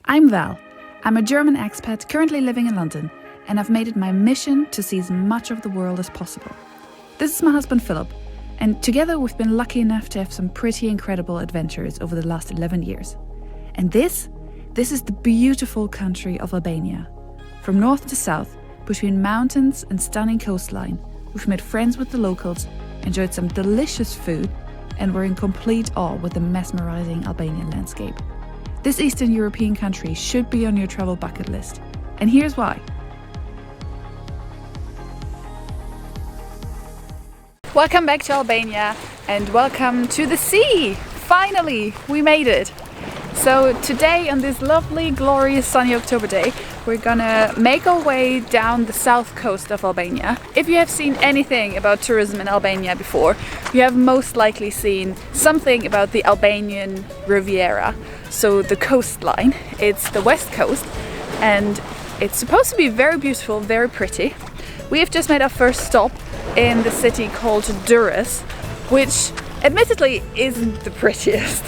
I'm Val. I'm a German expat currently living in London, and I've made it my mission to see as much of the world as possible. This is my husband Philip, and together we've been lucky enough to have some pretty incredible adventures over the last 11 years. And this is the beautiful country of Albania. From north to south, between mountains and stunning coastline, we've made friends with the locals, enjoyed some delicious food, and we're in complete awe with the mesmerizing Albanian landscape. This Eastern European country should be on your travel bucket list, and here's why. Welcome back to Albania, and welcome to the sea! Finally, we made it! So today, on this lovely, glorious, sunny October day, we're gonna make our way down the south coast of Albania. If you have seen anything about tourism in Albania before, you have most likely seen something about the Albanian Riviera, so the coastline. It's the west coast, and it's supposed to be very beautiful, very pretty. We have just made our first stop in the city called Durres, which admittedly isn't the prettiest.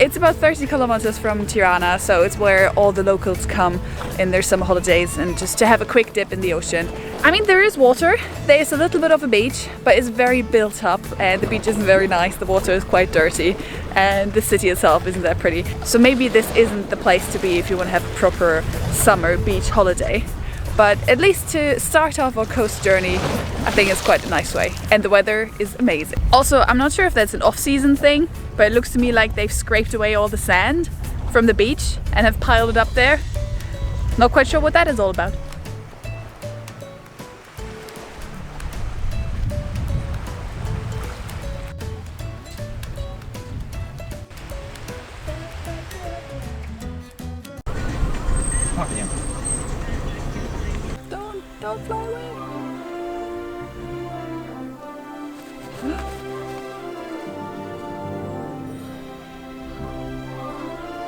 It's about 30 kilometers from Tirana, so it's where all the locals come in their summer holidays and just to have a quick dip in the ocean. I mean, there is water, there is a little bit of a beach, but it's very built up and the beach isn't very nice, the water is quite dirty and the city itself isn't that pretty. So maybe this isn't the place to be if you want to have a proper summer beach holiday. But at least to start off our coast journey, I think it's quite a nice way. And the weather is amazing. Also, I'm not sure if that's an off-season thing, but it looks to me like they've scraped away all the sand from the beach and have piled it up there. Not quite sure what that is all about. Don't fly away!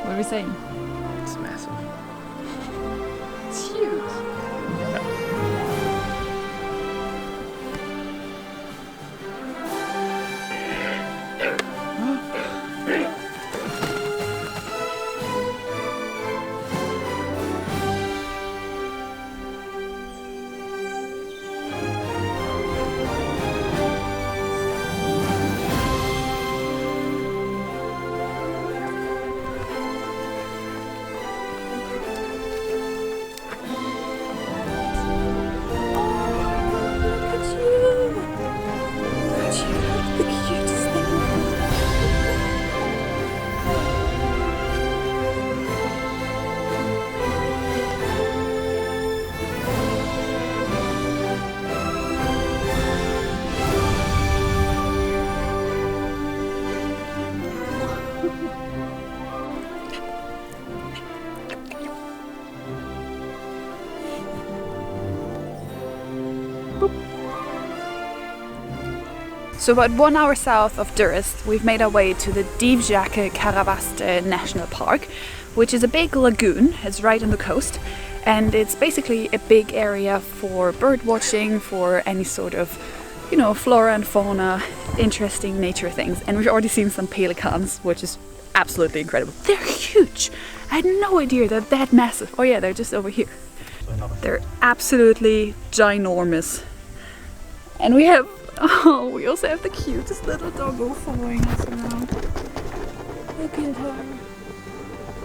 What are we saying? It's massive. It's huge! So about 1 hour south of Durres, we've made our way to the Divjaka-Karavaste National Park, which is a big lagoon. It's right on the coast, and it's basically a big area for bird watching, for any sort of, you know, flora and fauna, interesting nature things. And we've already seen some pelicans, which is absolutely incredible. They're huge! I had no idea they're that massive. Oh yeah, they're just over here. They're absolutely ginormous. And we also have the cutest little doggo following us around. Look at her.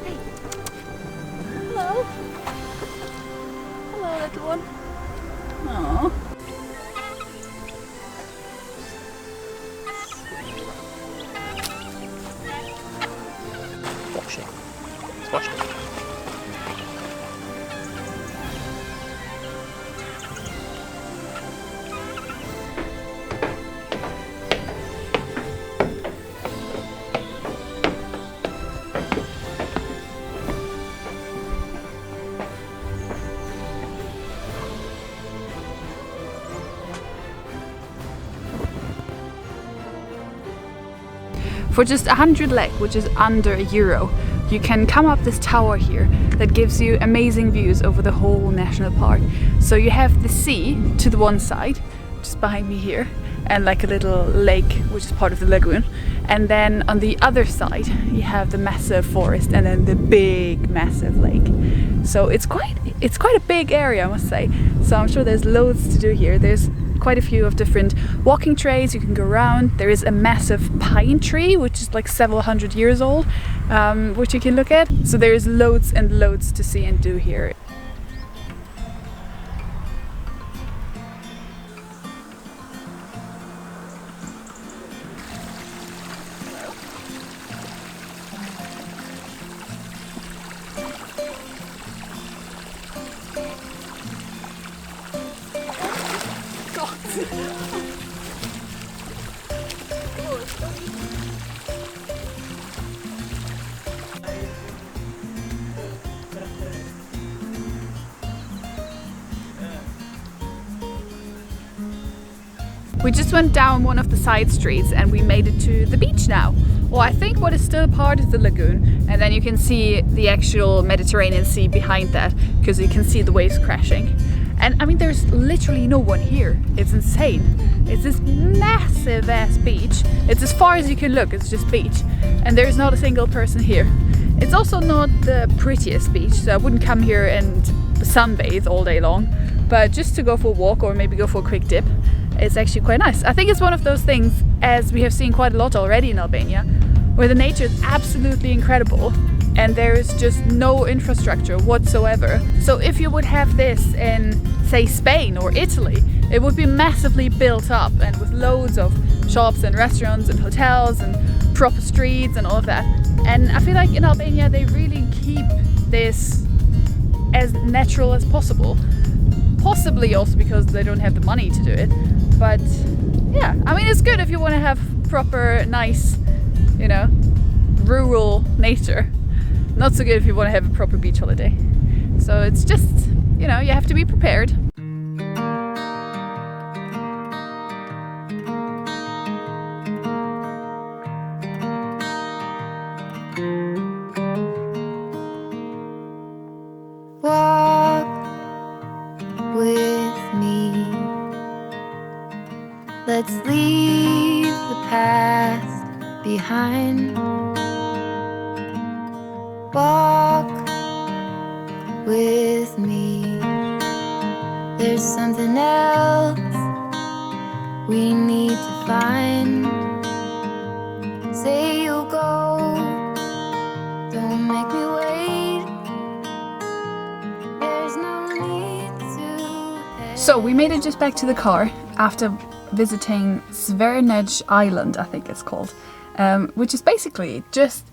Hey. Hello. Hello, little one. Aww. Washing. It's washing. For just 100 lek, which is under €1, you can come up this tower here that gives you amazing views over the whole national park. So you have the sea to the one side, just behind me here, and like a little lake which is part of the lagoon. And then on the other side you have the massive forest and then the big massive lake. So it's quite a big area, I must say. So I'm sure there's loads to do here. There's quite a few of different walking trails you can go around. There is a massive pine tree which is like several hundred years old, which you can look at. So there's loads and loads to see and do here. We just went down one of the side streets and we made it to the beach now. Well, I think what is still part of the lagoon, and then you can see the actual Mediterranean Sea behind that because you can see the waves crashing. And I mean, there's literally no one here. It's insane. It's this massive ass beach. It's as far as you can look, it's just beach. And there's not a single person here. It's also not the prettiest beach, so I wouldn't come here and sunbathe all day long. But just to go for a walk or maybe go for a quick dip, it's actually quite nice. I think it's one of those things, as we have seen quite a lot already in Albania, where the nature is absolutely incredible and there is just no infrastructure whatsoever. So if you would have this in, say, Spain or Italy, it would be massively built up and with loads of shops and restaurants and hotels and proper streets and all of that. And I feel like in Albania they really keep this as natural as possible. Possibly also because they don't have the money to do it. But yeah, I mean, it's good if you want to have proper, nice, you know, rural nature. Not so good if you want to have a proper beach holiday. So it's just, you know, you have to be prepared. Walk with me. Let's leave the past behind. Walk with me. There's something else we need to find. Say you'll go, don't make me wait. There's no need to. So we made it just back to the car after visiting Zvernec Island, I think it's called, which is basically just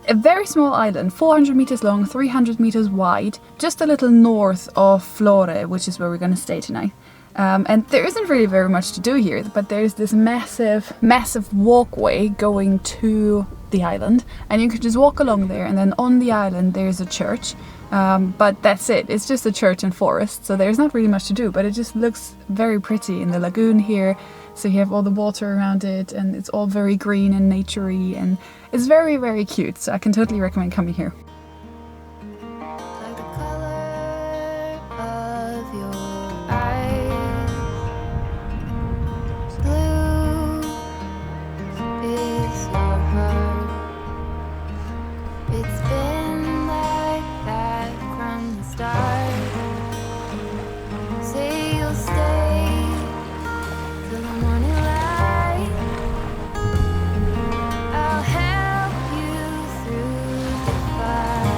a very small island, 400 meters long, 300 meters wide, just a little north of Vlore, which is where we're going to stay tonight. And there isn't really very much to do here, but there's this massive walkway going to the island, and you can just walk along there, and then on the island there's a church, but that's it. It's just a church and forest, so there's not really much to do, but it just looks very pretty in the lagoon here. So you have all the water around it, and it's all very green and naturey, and it's very, very cute, so I can totally recommend coming here. Like the color of your eyes, blue is your heart. It's been like that from the start. Say you'll stay till the morning light. I'll help you through the fight.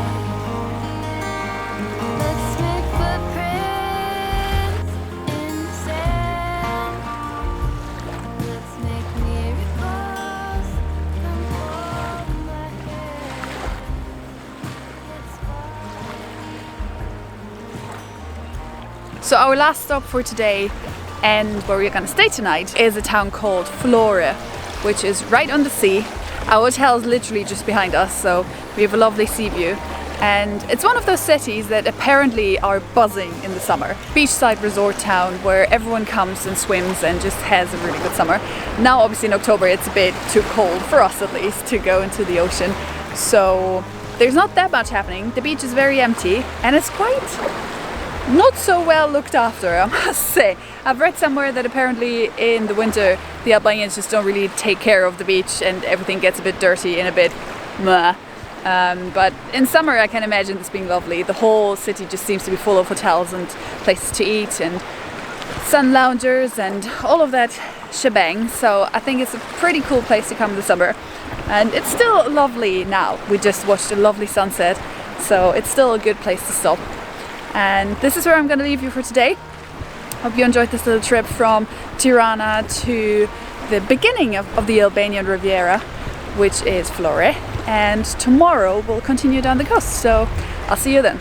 Let's make footprints in the sand. Let's make miracles come hold my hand. Let's fly. So our last stop for today, and where we're gonna stay tonight, is a town called Vlore, which is right on the sea. Our hotel is literally just behind us, so we have a lovely sea view. And it's one of those cities that apparently are buzzing in the summer. Beachside resort town where everyone comes and swims and just has a really good summer. Now obviously in October it's a bit too cold, for us at least, to go into the ocean. So there's not that much happening. The beach is very empty and it's quite not so well looked after, I must say. I've read somewhere that apparently in the winter the Albanians just don't really take care of the beach and everything gets a bit dirty and a bit meh. But in summer I can imagine this being lovely. The whole city just seems to be full of hotels and places to eat and sun loungers and all of that shebang. So I think it's a pretty cool place to come in the summer. And it's still lovely now. We just watched a lovely sunset, so it's still a good place to stop. And this is where I'm going to leave you for today. Hope you enjoyed this little trip from Tirana to the beginning of the Albanian Riviera, which is Vlore. And tomorrow we'll continue down the coast, so I'll see you then.